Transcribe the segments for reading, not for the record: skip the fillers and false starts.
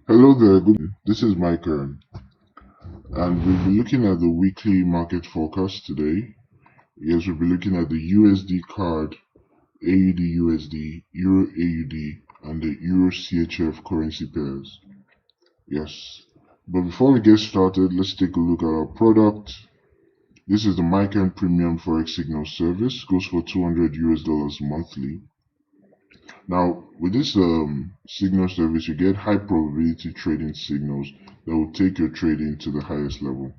Hello there, this is Micah, and we'll be looking at the weekly market forecast today. Yes, we'll be looking at the USD card, AUD USD, Euro AUD, and the Euro CHF currency pairs. Yes, but before we get started, let's take a look at our product. This is the Micah Premium Forex Signal Service, goes for $200 monthly. Now, with this signal service, you get high probability trading signals that will take your trading to the highest level.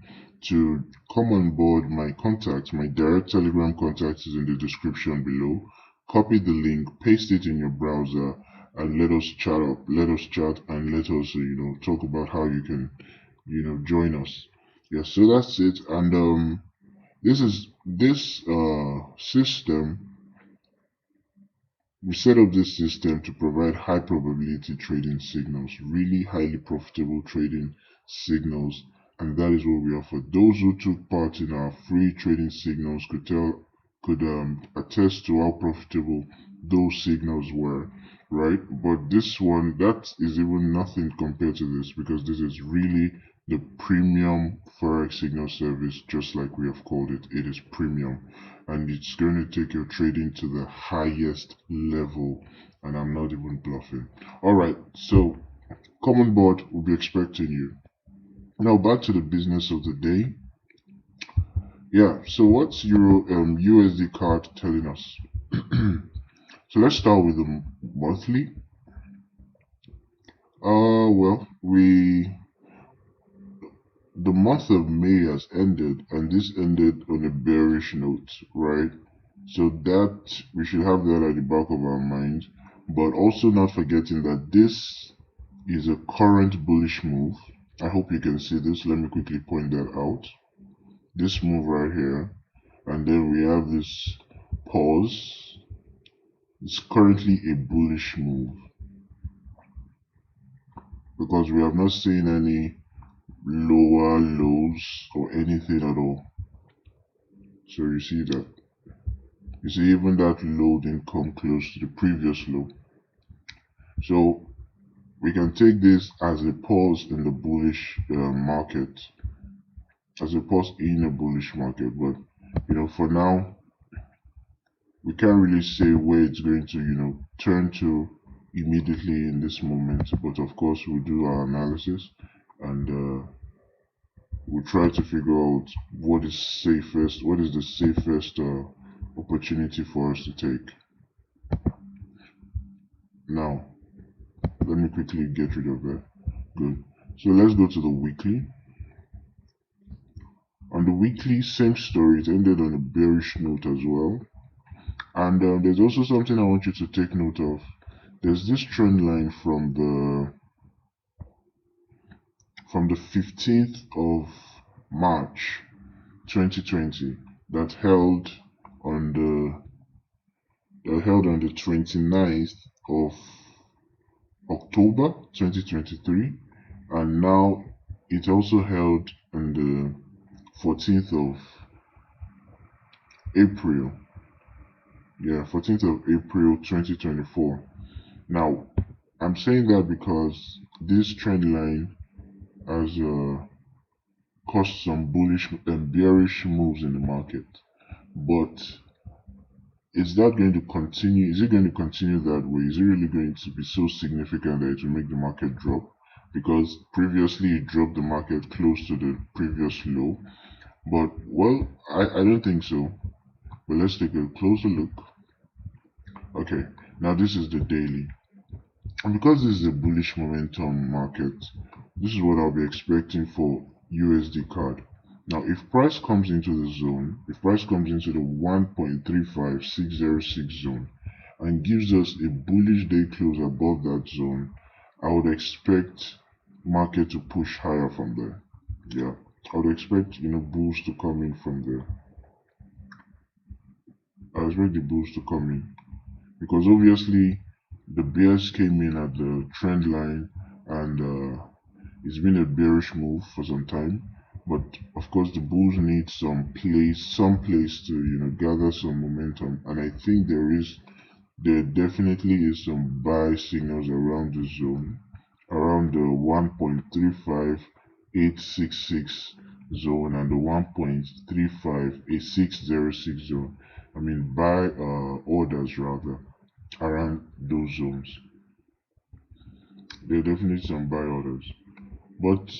To come on board, my contact, my direct Telegram contact is in the description below. Copy the link, paste it in your browser, and let us chat up. Let us chat and let us, talk about how you can, join us. Yeah, so that's it. And this system. We set up this system to provide high probability trading signals, really highly profitable trading signals, and that is what we offer. Those who took part in our free trading signals could attest to how profitable those signals were, right? But this one, that is even nothing compared to this, because this is really the premium Forex signal service, just like we have called it. It is premium, and it's going to take your trading to the highest level, and I'm not even bluffing. All right, so come on board, we'll be expecting you. Now back to the business of the day. Yeah, so what's Euro USD card telling us? So let's start with the monthly. Well, the month of May has ended, and this ended on a bearish note, right? So that we should have that at the back of our mind, but also not forgetting that this is a current bullish move. I hope you can see this. Let me quickly point that out. This move right here, and then we have this pause. It's currently a bullish move because we have not seen any lower lows or anything at all. So you see that. You see even that low didn't come close to the previous low. So we can take this as a pause in the bullish market, as a pause in a bullish market. But for now, we can't really say where it's going to turn to immediately in this moment. But of course, we'll do our analysis, and we'll try to figure out what is the safest opportunity for us to take. Now, let me quickly get rid of that. Good. So let's go to the weekly. On the weekly, same story. It ended on a bearish note as well. And there's also something I want you to take note of. There's this trend line from the 15th of March 2020 that held on the 29th of October 2023, and now it also held on the 14th of April. Yeah, 14th of April 2024. Now, I'm saying that because this trend line has caused some bullish and bearish moves in the market. But is that going to continue? Is it going to continue that way? Is it really going to be so significant that it will make the market drop? Because previously it dropped the market close to the previous low. But, well, I don't think so. But let's take a closer look. Okay, now this is the daily. And because this is a bullish momentum market, this is what I'll be expecting for USD card. Now, if price comes into the zone, if price comes into the 1.35606 zone and gives us a bullish day close above that zone, I would expect market to push higher from there. Yeah, I would expect bulls to come in from there. I expect the bulls to come in because obviously the bears came in at the trend line, and it's been a bearish move for some time. But of course, the bulls need some place to gather some momentum, and I think there definitely is some buy signals around around the 1.35866 zone and the 1.35806 zone. I mean buy orders rather around those zones. There are definitely some buy orders. But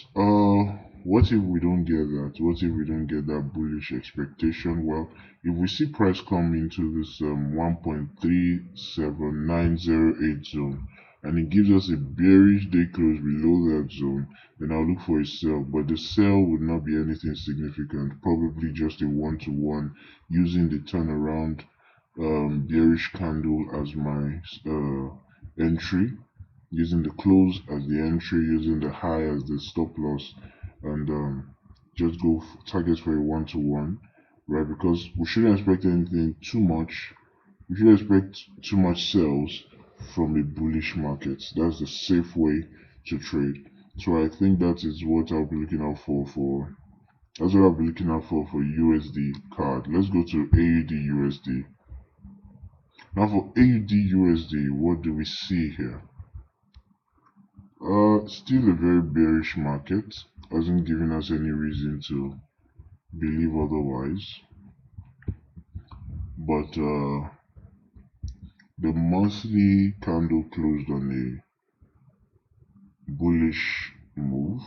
what if we don't get that? What if we don't get that bullish expectation? Well, if we see price come into this 1.37908 zone and it gives us a bearish day close below that zone, then I'll look for a sell. But the sell would not be anything significant, probably just a one-to-one using the turnaround bearish candle as my entry, using the close as the entry, using the high as the stop loss, and just go target for a one-to-one, right? Because we shouldn't expect anything too much. We shouldn't expect too much sales from a bullish market. That's the safe way to trade. So I think that is what I'll be looking out for. That's what I'll be looking out for USD card. Let's go to AUD USD. Now for AUD USD, what do we see here? Still a very bearish market, hasn't given us any reason to believe otherwise. But the monthly candle closed on a bullish move.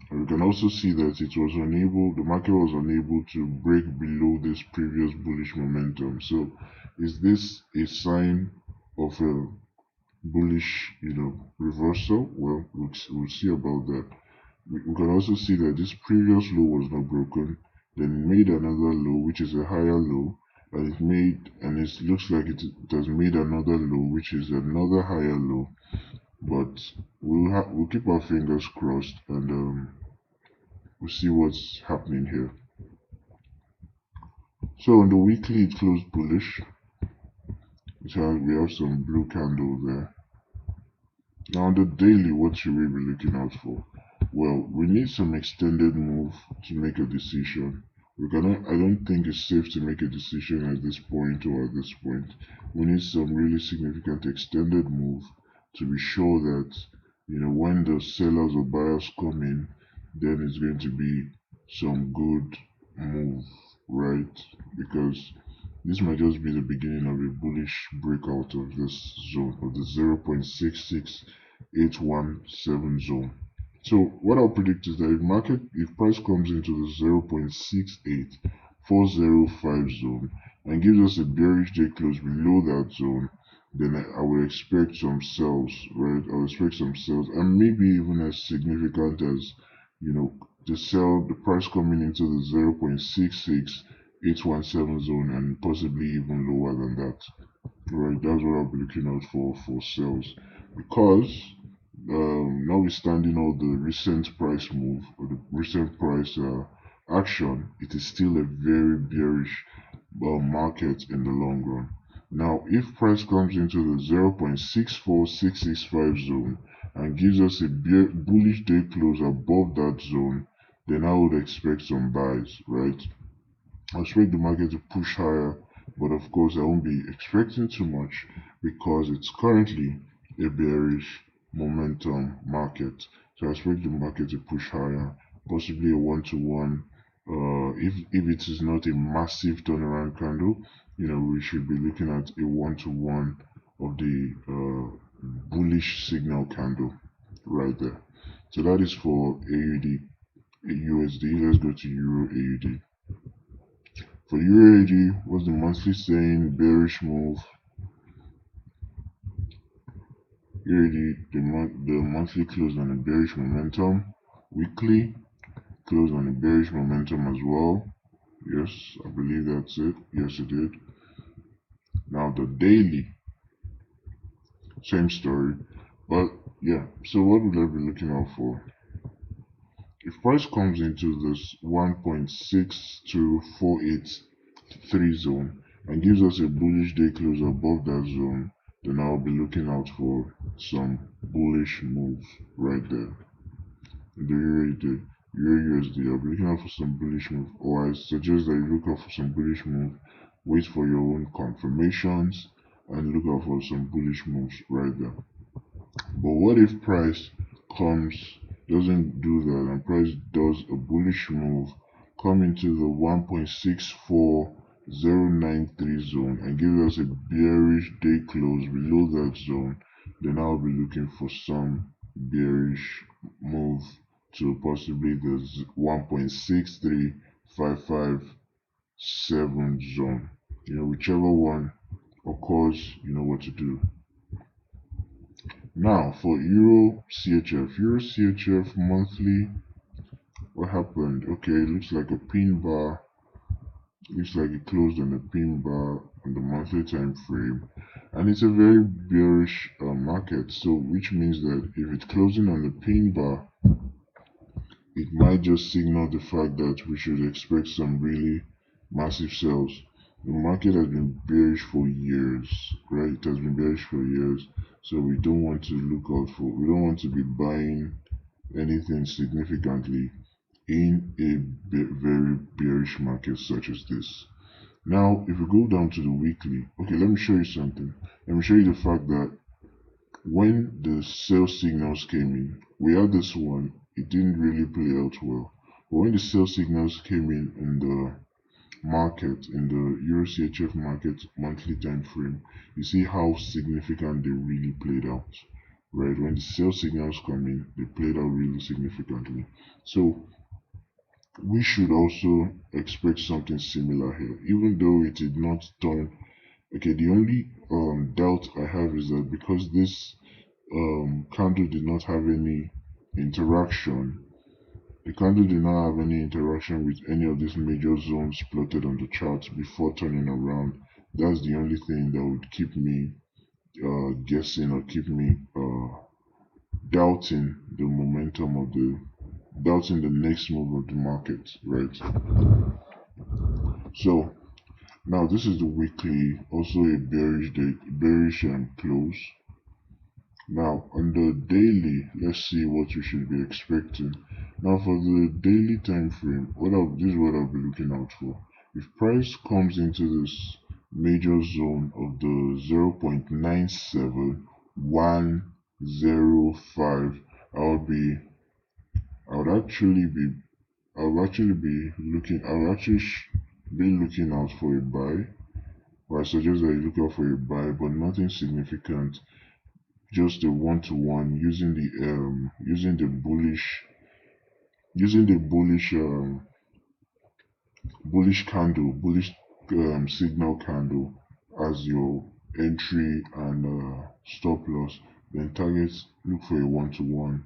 And we can also see that the market was unable to break below this previous bullish momentum. So is this a sign of a bullish, reversal? Well, we'll see about that. We can also see that this previous low was not broken, then it made another low, which is a higher low, and it looks like it has made another low, which is another higher low. But we'll keep our fingers crossed, and we'll see what's happening here. So on the weekly, it closed bullish. We have some blue candle there. Now on the daily, what should we be looking out for? Well, we need some extended move to make a decision. I don't think it's safe to make a decision at this point or at this point. We need some really significant extended move to be sure that, when the sellers or buyers come in, then it's going to be some good move, right? Because this might just be the beginning of a bullish breakout of this zone, of the 0.66817 zone. So what I'll predict is that if price comes into the 0.68405 zone and gives us a bearish day close below that zone, then I would expect some sells, right? I would expect some sells, and maybe even as significant as, the price coming into the 0.66817 zone and possibly even lower than that, right? That's what I'll be looking out for sales, because notwithstanding all the recent price move or the recent price action, it is still a very bearish market in the long run. Now, if price comes into the 0.64665 zone and gives us a bullish day close above that zone, then I would expect some buys, right? I expect the market to push higher, but of course I won't be expecting too much because it's currently a bearish momentum market. So I expect the market to push higher, possibly a one-to-one. If it is not a massive turnaround candle, we should be looking at a one-to-one of the bullish signal candle right there. So that is for AUD USD. Let's go to Euro AUD. For Euro AUD, what's the monthly saying? Bearish move. Euro AUD, the monthly closed on a bearish momentum. Weekly closed on a bearish momentum as well. Yes, I believe that's it. Yes, it did. Now the daily, same story. But yeah, so what would I be looking out for? If price comes into this 1.62483 zone and gives us a bullish day close above that zone, then I'll be looking out for some bullish moves right there. The Euro USD, I'll be looking out for some bullish move, or I suggest that you look out for some bullish move, wait for your own confirmations, and look out for some bullish moves right there. But what if price doesn't do that, and price does a bullish move, come into the 1.64093 zone and give us a bearish day close below that zone, then I'll be looking for some bearish move to possibly the 1.63557 zone. Whichever one occurs, you know what to do. Now for Euro CHF monthly, what happened? Okay, it looks like a pin bar. Looks like it closed on a pin bar on the monthly time frame, and it's a very bearish market. So which means that if it's closing on a pin bar, it might just signal the fact that we should expect some really massive sells. The market has been bearish for years, right? It has been bearish for years, so we don't want to we don't want to be buying anything significantly in a very bearish market such as this. Now, if we go down to the weekly, okay, let me show you something. Let me show you the fact that when the sell signals came in, we had this one, it didn't really play out well. But when the sell signals came in the market, in the Euro CHF market monthly time frame, you see how significant they really played out. Right? When the sell signals come in, they played out really significantly. So we should also expect something similar here, even though it did not turn. Okay, the only doubt I have is that because this candle did not have any interaction, the candle did not have any interaction with any of these major zones plotted on the chart before turning around. That's the only thing that would keep me guessing, or keep me doubting the momentum of doubting the next move of the market, right? So now this is the weekly, also a bearish day, bearish close. Now on the daily, let's see what we should be expecting. Now for the daily time frame, this is what I'll be looking out for. If price comes into this major zone of the 0.97105, I would actually be looking out for a buy. Or I suggest that you look out for a buy, but nothing significant. Just a one-to-one using the bullish signal candle as your entry and stop loss. Then targets, look for a one-to-one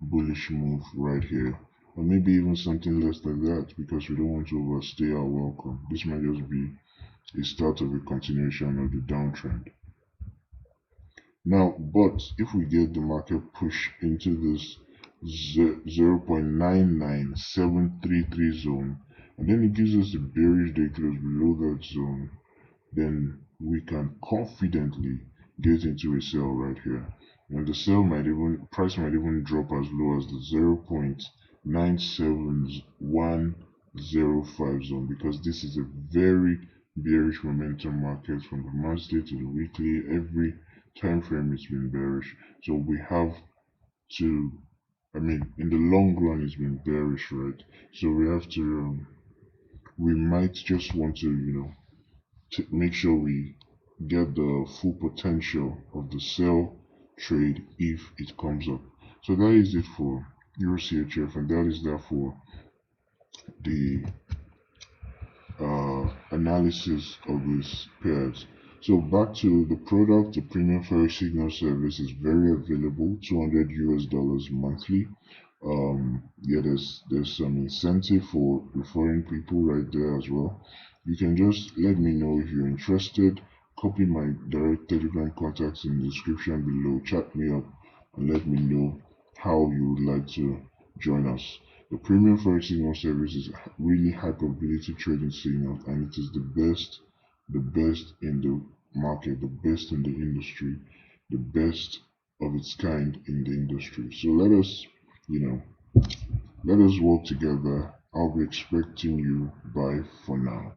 bullish move right here, or maybe even something less than that, because we don't want to overstay our welcome. This might just be a start of a continuation of the downtrend. Now, but if we get the market push into this 0.99733 zone, and then it gives us a bearish day close below that zone, then we can confidently get into a sell right here. And the sell price might even drop as low as the 0.97105 zone, because this is a very bearish momentum market. From the monthly to the weekly, every time frame it's been bearish. So we have to, in the long run it's been bearish, right? So we have to we might just want to make sure we get the full potential of the sell trade if it comes up. So that is it for Euro CHF, and that is therefore the analysis of these pairs. So back to the product, the premium Forex signal service is very available, $200 monthly. Yeah, there's some incentive for referring people right there as well. You can just let me know if you're interested. Copy my direct Telegram contacts in the description below. Chat me up and let me know how you would like to join us. The premium Forex signal service is really high probability trading signal, and it is the best in the market, the best in the industry, the best of its kind in the industry. So let us work together. I'll be expecting you. Bye for now.